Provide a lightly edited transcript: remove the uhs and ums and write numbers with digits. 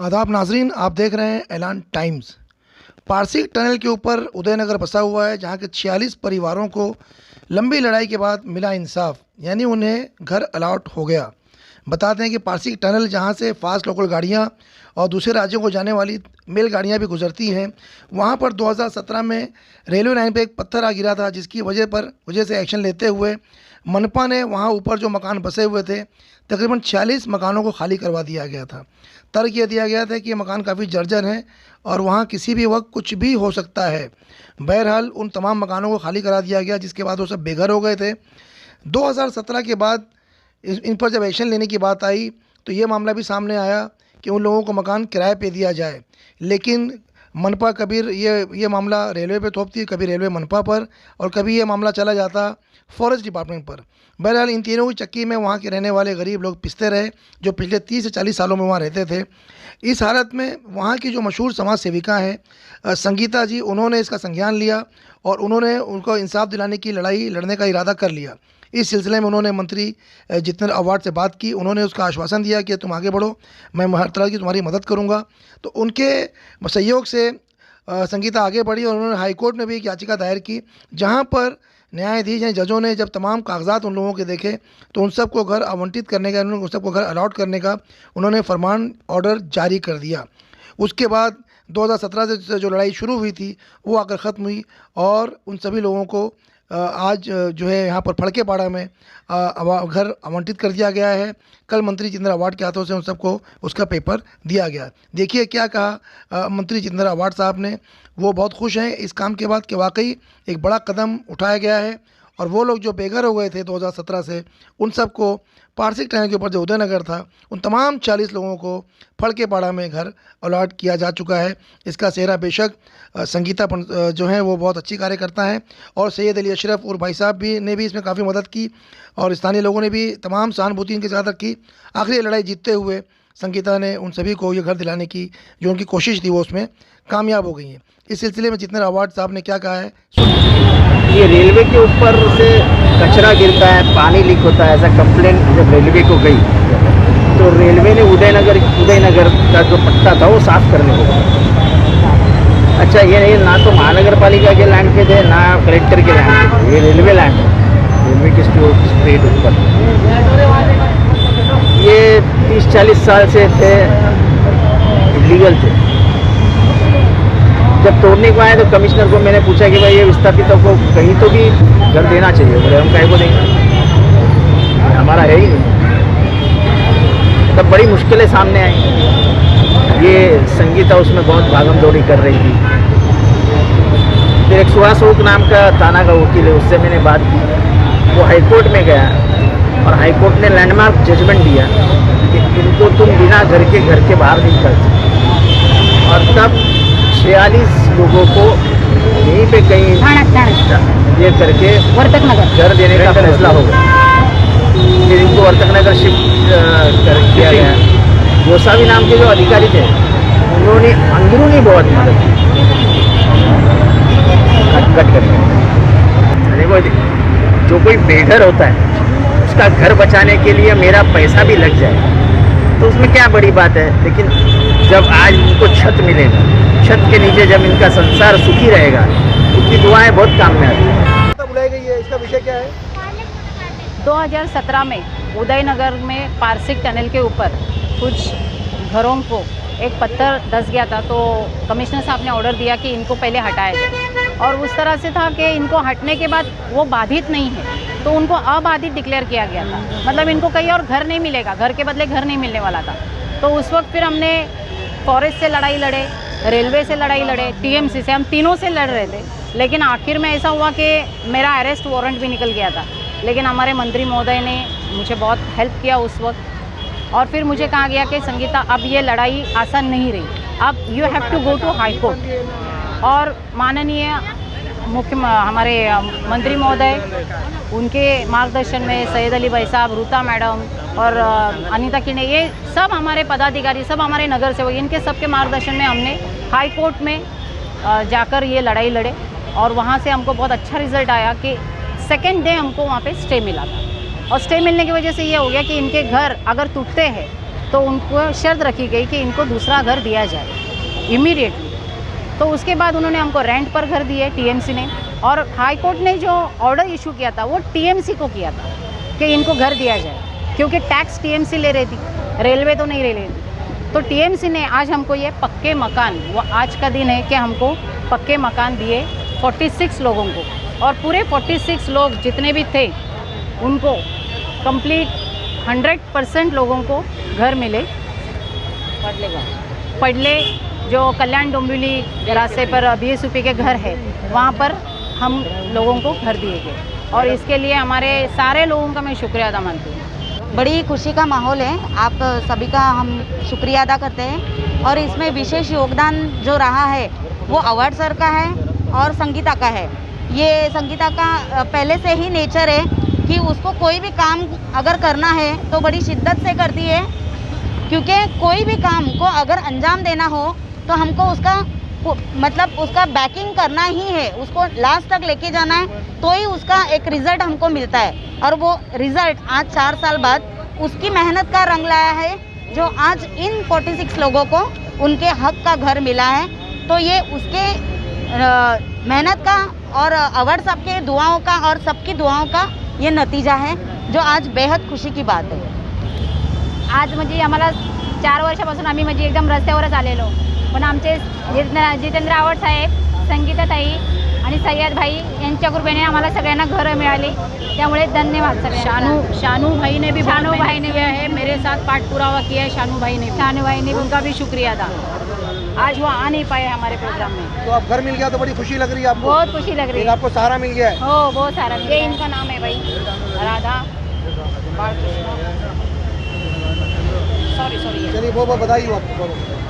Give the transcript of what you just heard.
आदाब नाजरीन, आप देख रहे हैं ऐलान टाइम्स। पारसिक टनल के ऊपर उदयनगर बसा हुआ है, जहां के 46 परिवारों को लंबी लड़ाई के बाद मिला इंसाफ, यानी उन्हें घर अलॉट हो गया। बताते हैं कि पारसिक टनल, जहां से फास्ट लोकल गाड़ियां और दूसरे राज्यों को जाने वाली मेल गाड़ियां भी गुजरती हैं, वहां पर 2017 में रेलवे लाइन पे एक पत्थर आ गिरा था, जिसकी वजह से एक्शन लेते हुए मनपा ने वहां ऊपर जो मकान बसे हुए थे, तकरीबन 46 मकानों को खाली करवा दिया गया था। तर्क ये दिया गया था कि ये मकान काफ़ी जर्जर हैं और वहाँ किसी भी वक्त कुछ भी हो सकता है। बहरहाल उन तमाम मकानों को खाली करा दिया गया, जिसके बाद वो सब बेघर हो गए थे। 2017 के बाद इन पर जब एक्शन लेने की बात आई तो ये मामला भी सामने आया कि उन लोगों को मकान किराए पे दिया जाए, लेकिन मनपा कभी ये मामला रेलवे पे थोपती है, कभी रेलवे मनपा पर, और कभी ये मामला चला जाता फॉरेस्ट डिपार्टमेंट पर। बहरहाल इन तीनों की चक्की में वहाँ के रहने वाले गरीब लोग पिसते रहे, जो पिछले 30 से 40 सालों में वहाँ रहते थे। इस हालत में वहाँ की जो मशहूर समाज सेविका हैं संगीता जी, उन्होंने इसका संज्ञान लिया और उन्होंने उनको इंसाफ दिलाने की लड़ाई लड़ने का इरादा कर लिया। इस सिलसिले में उन्होंने मंत्री जितेंद्र आव्हाड से बात की। उन्होंने उसका आश्वासन दिया कि तुम आगे बढ़ो, मैं हर तरह की तुम्हारी मदद करूँगा। तो उनके सहयोग से संगीता आगे बढ़ी और उन्होंने हाई कोर्ट में भी एक याचिका दायर की, जहाँ पर न्यायाधीश हैं जजों ने जब तमाम कागजात उन लोगों के देखे तो उन सबको घर आवंटित करने का, उन सबको घर अलॉट करने का उन्होंने फरमान ऑर्डर जारी कर दिया। उसके बाद 2017 से जो लड़ाई शुरू हुई थी वो आकर ख़त्म हुई और उन सभी लोगों को आज जो है यहाँ पर फड़केपाड़ा में घर आवंटित कर दिया गया है। कल मंत्री जितेंद्र आव्हाड के हाथों से उन सबको उसका पेपर दिया गया। देखिए क्या कहा मंत्री जितेंद्र आव्हाड साहब ने। वो बहुत खुश हैं इस काम के बाद कि वाकई एक बड़ा कदम उठाया गया है और वो लोग जो बेघर हो गए थे 2017 से, उन सबको पारसिक टनल के ऊपर जो उदयनगर था, उन तमाम 40 लोगों को फड़केपाड़ा में घर अलॉट किया जा चुका है। इसका सेहरा बेशक संगीता जो है वो बहुत अच्छी कार्यकर्ता हैं और सैयद अली अशरफ और भाई साहब ने भी इसमें काफ़ी मदद की और स्थानीय लोगों ने भी तमाम सहानुभूति इनके साथ रखी। आखिरी लड़ाई जीतते हुए संगीता ने उन सभी को ये घर दिलाने की जो उनकी कोशिश थी वो उसमें कामयाब हो गई है। इस सिलसिले में जितेंद्र आव्हाड साहब ने क्या कहा है, ये रेलवे के ऊपर से कचरा गिरता है, पानी लीक होता है, ऐसा कंप्लेंट जब रेलवे को गई तो रेलवे ने उदयनगर का जो पट्टा था वो साफ करने को कहा। अच्छा, ये ना तो महानगर पालिका के लैंड पे थे ना कलेक्टर के लैंड पे, ये रेलवे लैंड है, रेलवे के स्ट्रेट ऊपर। ये 30-40 साल से थे, इलीगल थे। जब तोड़ने को आए तो कमिश्नर को मैंने पूछा कि भाई ये विस्थापितों को कहीं तो भी घर देना चाहिए। बोले हम काहे को देंगे, हमारा है ही नहीं। तब बड़ी मुश्किलें सामने आई। ये संगीता उसमें बहुत भागम दौड़ी कर रही थी। फिर एक सुहास ओक नाम का थाना का वकील है, उससे मैंने बात की। वो हाईकोर्ट में गया और हाईकोर्ट ने लैंडमार्क जजमेंट दिया कि इनको तुम बिना घर के बाहर नहीं कर सकते। और तब 46 लोगों को यहीं पे कहीं ये करके घर देने का फैसला होगा। फिर इनको वर्तक नगर शिफ्ट कर किया गया। गोसावी नाम के जो अधिकारी थे उन्होंने अंदरूनी बहुत मदद की, कट करके। देखो, जो कोई बेघर होता है उसका घर बचाने के लिए मेरा पैसा भी लग जाए तो उसमें क्या बड़ी बात है। लेकिन जब आज उनको छत मिलेगा, छत के नीचे जब इनका संसार सुखी रहेगा, उनकी दुआएं बहुत काम में आती हैं। बुलाई गई है, इसका विषय क्या है? 2017 में उदयनगर में पारसिक टनल के ऊपर कुछ घरों को एक पत्थर धंस गया था, तो कमिश्नर साहब ने ऑर्डर दिया कि इनको पहले हटाया जाए। और उस तरह से था कि इनको हटने के बाद वो बाधित नहीं है तो उनको अबाधित डिक्लेयर किया गया था। मतलब इनको कहीं और घर नहीं मिलेगा, घर के बदले घर नहीं मिलने वाला था। तो उस वक्त फिर हमने फॉरेस्ट से लड़ाई लड़े, रेलवे से लड़ाई लड़े, टीएमसी से, हम तीनों से लड़ रहे थे। लेकिन आखिर में ऐसा हुआ कि मेरा अरेस्ट वारंट भी निकल गया था। लेकिन हमारे मंत्री महोदय ने मुझे बहुत हेल्प किया उस वक्त। और फिर मुझे कहा गया कि संगीता, अब ये लड़ाई आसान नहीं रही, अब you have to go to high court. और माननीय हमारे मंत्री महोदय, उनके मार्गदर्शन में सैयद अली भाई साहब, रूता मैडम और अनीता किने, ये सब हमारे पदाधिकारी, सब हमारे नगर सेवक, इनके सबके मार्गदर्शन में हमने हाई कोर्ट में जाकर ये लड़ाई लड़े और वहाँ से हमको बहुत अच्छा रिजल्ट आया कि सेकेंड डे हमको वहाँ पे स्टे मिला था। और स्टे मिलने की वजह से ये हो गया कि इनके घर अगर टूटते हैं तो उनको शर्त रखी गई कि इनको दूसरा घर दिया जाए इमीडिएटली। तो उसके बाद उन्होंने हमको रेंट पर घर दिए टीएमसी ने, और हाई कोर्ट ने जो ऑर्डर इशू किया था वो टीएमसी को किया था कि इनको घर दिया जाए, क्योंकि टैक्स टीएमसी ले रही थी, रेलवे तो नहीं ले रही थी। तो टीएमसी ने आज हमको ये पक्के मकान, वो आज का दिन है कि हमको पक्के मकान दिए 46 लोगों को, और पूरे 46 लोग जितने भी थे उनको कंप्लीट 100% लोगों को घर मिले। पडले जो कल्याण डोंबिवली रास्ते पर BSUP के घर है, वहाँ पर हम लोगों को घर दिए गए, और इसके लिए हमारे सारे लोगों का मैं शुक्रिया अदा मानती हूँ। बड़ी खुशी का माहौल है, आप सभी का हम शुक्रिया अदा करते हैं। और इसमें विशेष योगदान जो रहा है वो अवार्ड सर का है और संगीता का है। ये संगीता का पहले से ही नेचर है कि उसको कोई भी काम अगर करना है तो बड़ी शिद्दत से करती है, क्योंकि कोई भी काम को अगर अंजाम देना हो तो हमको उसका मतलब उसका बैकिंग करना ही है, उसको लास्ट तक लेके जाना है, तो ही उसका एक रिज़ल्ट हमको मिलता है। और वो रिज़ल्ट आज 4 साल बाद उसकी मेहनत का रंग लाया है, जो आज इन 46 लोगों को उनके हक का घर मिला है। तो ये उसके मेहनत का और अवार्ड साहब के दुआओं का और सबकी दुआओं का ये नतीजा है, जो आज बेहद खुशी की बात आहे। आज म्हणजे आम्हाला 4 वर्षापासून आम्ही म्हणजे एकदम रस्त्यावरच आलेलो, पण आमचे जितेंद्र आव्हाड साहेब, संगीताताई आणि सय्यद भाई यांच्या कृपेने आम्हाला सगळ्यांना घरं मिळाली, त्यामुळे धन्यवाद सगळ्यांना। शानू भाई ने भी किया है, मेरे साथ पाठपुरावा किया है शानू भाई ने, उनका भी शुक्रिया था। आज वो आ नहीं पाए हमारे प्रोग्राम में। तो अब घर मिल गया तो बड़ी खुशी लग रही है आपको? बहुत खुशी लग रही है। आपको सहारा मिल गया है? हो, बहुत सारा। ये इनका नाम है भाई, राधा बालकृष्ण, सॉरी चलिए बहुत बहुत बधाई हो आपको।